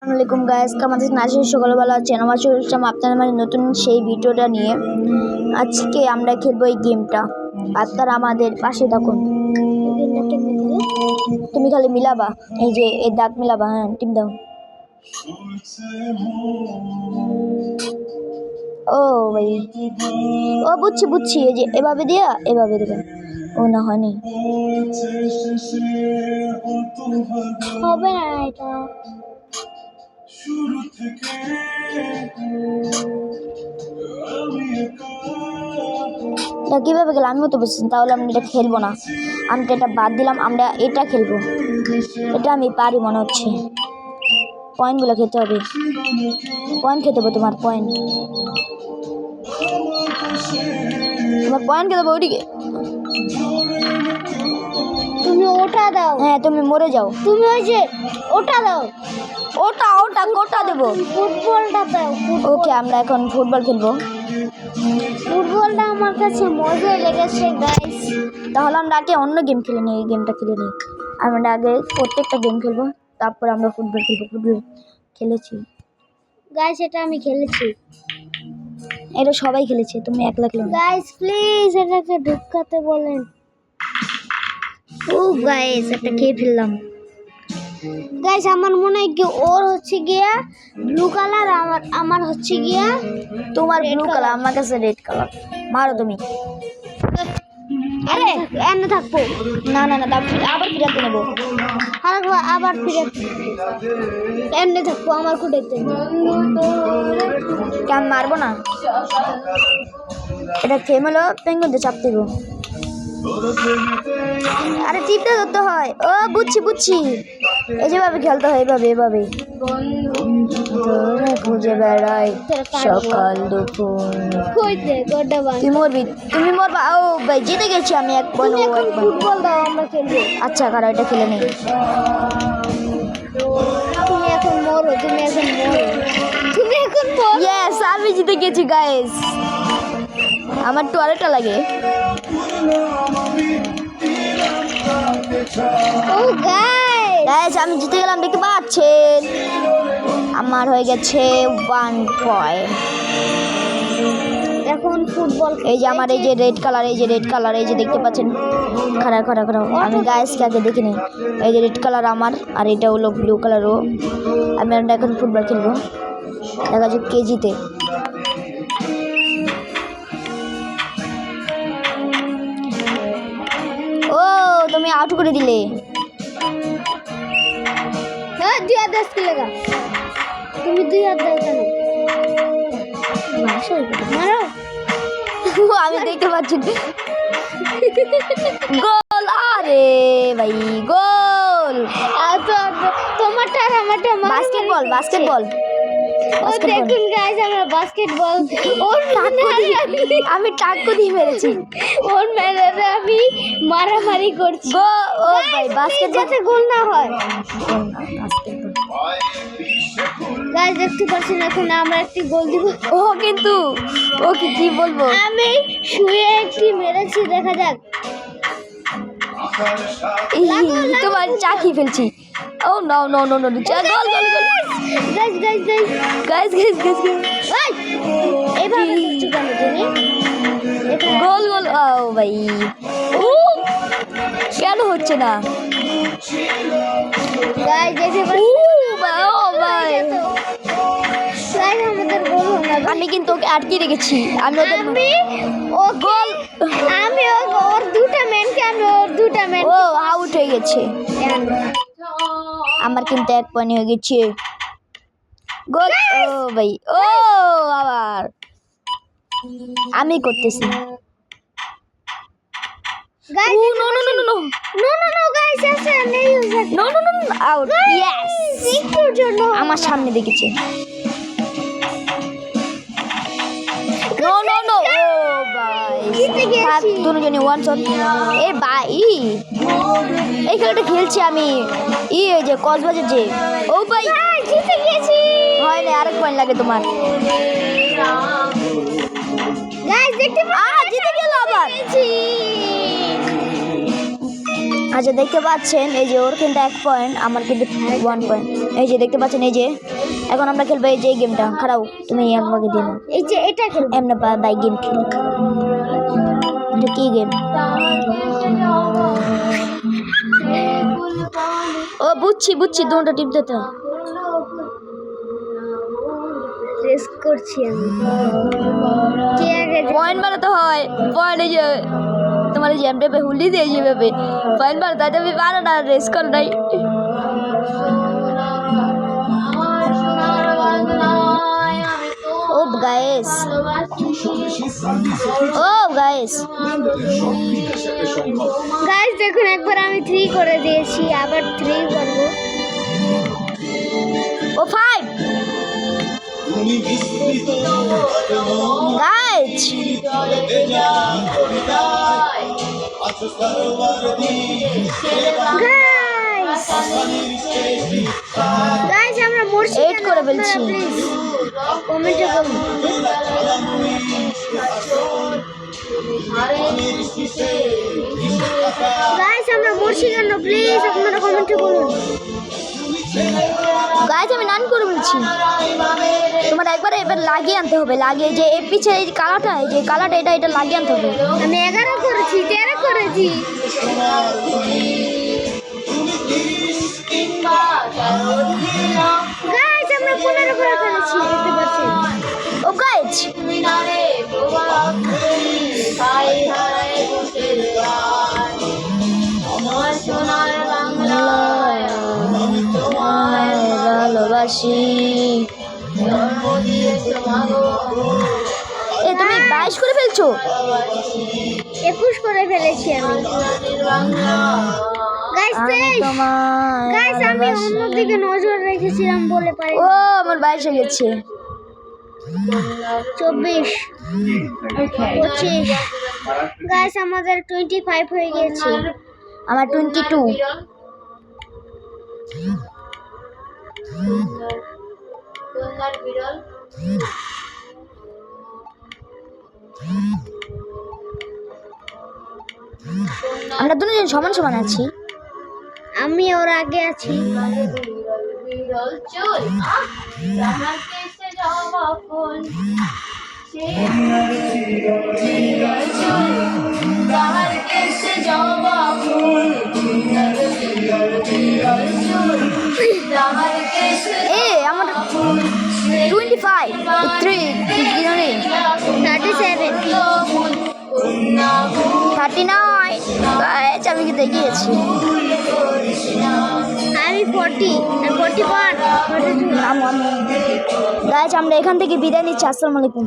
আসসালামাইকুম গাইস, কেমন আছেন? আজকে সকালবেলা আছেন আমার চলে এসেছিলাম আপনাদের মাঝে নতুন সেই ভিডিওটা নিয়ে। আজকে আমরা খেলবো এই গেমটা, আপনারা আমাদের পাশে থাকুন। তুমি খালি মিলাবা, এই যে এই দাঁত মিলাবা। হ্যাঁ, টিপ দাও। ও ভাই, ও বুঝছি বুঝছি, এই যে এভাবে দিয়া এভাবে দেবেন। ও না, হয়নি, হবে না এটা। এটা কিভাবে গেল আমিও তো বুঝছি। তাহলে আমরা এটা খেলবো না, আমরা এটা বাদ দিলাম, আমরা এটা খেলবো। এটা আমি পারি মনে হচ্ছে। পয়েন্টগুলো খেতে হবে, পয়েন্ট খেতে হবে, তোমার পয়েন্ট খেতে হবে ওইদিকে। তুমি ওটা দাও। হ্যাঁ, তুমি মরে যাও। তুমি ওই যে ওটা দাও, ওটা ওটা কোটা দেবো। ফুটবলটা দাও। ওকে, আমরা এখন ফুটবল খেলবো। ফুটবলটা আমার কাছে মজাই লেগেছে গাইস। তাহলে আমরা আগে অন্য গেম খেলে নিই, এই গেমটা খেলে নিই। আমরা আগে প্রত্যেকটা গেম খেলবো, তারপর আমরা ফুটবল খেলবো। ফুটবল খেলেছি গাইস, এটা আমি খেলেছি। এটা সবাই খেলেছে, তুমি একলা খেলো না। গাইস প্লিজ এটাকে ঢুকাতে বলেন। ও গাইস, একটা খেয়ে ফেললাম। গাইস আমার মনে হয় কি ওর হচ্ছে গিয়া ব্লু কালার, আমার হচ্ছে গিয়া তোমার ব্লু কালার, আমার কাছে রেড কালার। মারো তুমি। আরে এনে থাকবো না না না, আবার ফিরাতে নেবো। আবার ফিরে এমনি থাকবো আমার কুটাইতে। কেমন মারবো না, এটা খেয়ে পেঙ্গুনতে চাপ দিব। আরে টিপতে ধরতে হয়। ও বুঝছি বুঝছি, এই যেভাবে খেলতে হয়, এভাবে এভাবে খুঁজে বেড়াই সকাল দুপুর। তুই মরবি, তুমি মরবা। ও ভাই, জিতে গেছি আমি এক পয়েন্ট। ফুটবল দাও, আমরা খেলবো। আচ্ছা, কারো এটা খেলে নেই। তুমি এখন মরো, তুমি এখন মরো। ইয়েস, আমি জিতে গেছি গাইস। আমার তো আরেকটা লাগে। ও গাইস, আমি জিতে গেলাম, দেখতে পাচ্ছেন। আমার হয়ে গেছে 1 পয়েন্ট। এখন ফুটবল এই যে আমার এই যে রেড কালার, এই যে রেড কালার, এই যে দেখতে পাচ্ছেন। খারাপ খারাপ খারাপ, আমি গাইসকে আগে দেখিনি। এই যে রেড কালার আমার, আর এটা হলো ব্লু কালারও। আমি এখন ফুটবল খেলবো, দেখা যাক কে জিতে। ও, তুমি আউট করে দিলে। হ্যাঁ, 2 হাত দাও খেলেগা। তুমি 2 হাত দাও কেন? মারো। আমি দেখতে পাচ্ছি গোল। আরে ভাই, গোল। তোমারটা আর আমারটা বাস্কেটবল বাস্কেটবল। ও দেখুন গাইস, আমরা বাস্কেটবল। আমি টাক্কু দিয়ে মেরেছি। ওর মেরে আমি মারামারি করছি। ও ভাই, বাস্কেটবল যাতে গোল না হয়। গাইস দেখতে পাচ্ছেন, এখন আমরা একটি গোল দিব। ও কিন্তু ওকে কি বলবো, আমি শুয়ে একটি মেরেছি, দেখা যাক। তোমার চাকি ফেলছি। Oh no no no no, goal goal goal. Guys guys guys guys guys guys guys, এইভাবে করছো কেন তুমি? গোল গোল। ও ভাই, ও কেন হচ্ছে না? গাইস দেখে ও ভাই, গাইস আমাদের গোল হলো না। আমি কিন্তু ওকে আটকে রেখেছি। আমি ও গোল, আমি ওর দুটো ম্যানকে, আমি ওর দুটো ম্যান। ও আউট হয়ে গেছে। আমার কিন্তু 1 পয়েন্ট হয়ে গেছে। গোল। ও ভাই, ও আবার আমি করতেছি। Guys no no no no no no no no guys, ऐसे नहीं हो सकता। No no no, out. Yes, একটুর জন্য আমার সামনে দেখেছে। নো নো নো, ও ভাই, থাক দুজনই 1 শট। এ ভাই, এই খেলাটা খেলছি আমি, ওই যে কক্সবাজার যে। ও ভাই, জিতে গেছি। হয় না, আরেক পয়েন্ট লাগে তোমার। গাইস দেখতে পাচ্ছেন, জিতে গেল আবার। আচ্ছা, দেখতে পাচ্ছেন এই যে ওর কিন্তু 1 পয়েন্ট, আমার কিন্তু 1 পয়েন্ট। এই যে দেখতে পাচ্ছেন, এই যে এখন আমরা খেলবো এই যে এই গেমটা। খারাপ, তুমি আমাকে দিন এই যে এটা খেলবো। এমনি বাই গেম খেলি। এটা কি গেম? ও বুঝছি বুঝছি, দুটো টিপ দিতে হয়। রেস করছি আমি। কে আগে পয়েন্ট বানাতে হয়। পয়েন্ট এই যে তোমার এই জ্যামটা হুলি দিয়ে যাবে পয়েন্ট বানাতে হয়। তুমি পারো না, রেস করো নাই। ও গাইস, ও গাইস, গাইস দেখুন, একবার আমি 3 করে দিয়েছি, আবার 3 করব। ও 5 গাইস। গাইস আমরা মরছি 8 করে ফেলছি। কমেন্টে বলুন। গাইস আমরা মরছি কেন, প্লিজ আপনারা কমেন্টে বলুন। গাইস আমি নান করে বলছি, তোমার একবার এবার লাগিয়ে আনতে হবে। লাগিয়ে যে এর পিছে এই কালারটা, এই যে কালারটা, এটা লাগিয়ে আনতে হবে। আমি 11 করেছি, 13 করেছি। গাইস আমরা 15 করে করেছি, দেখতে পাচ্ছেন। ও গাইস, ভালোবাসি। এ তুমি 22 করে ফেলছো। 21 করে ফেলেছি আমি। গাইস তোমায় গাইস আমি অন্যদিকে নজর রেখেছিলাম বলে পারি। ও আমার 22 হয়ে গেছে। 24 25 গাইস আমাদের 25 হয়ে গেছে। আমার 22। আমরা দুজন সমান সমান আছি। আমি ওর আগে আছি। এ আমার 25 3 37 39 গাইস আমি কি দেখিয়েছি। আমি 40 41 42 গাইস আমরা এখান থেকে বিদায় নিচ্ছি। আসসালামু আলাইকুম।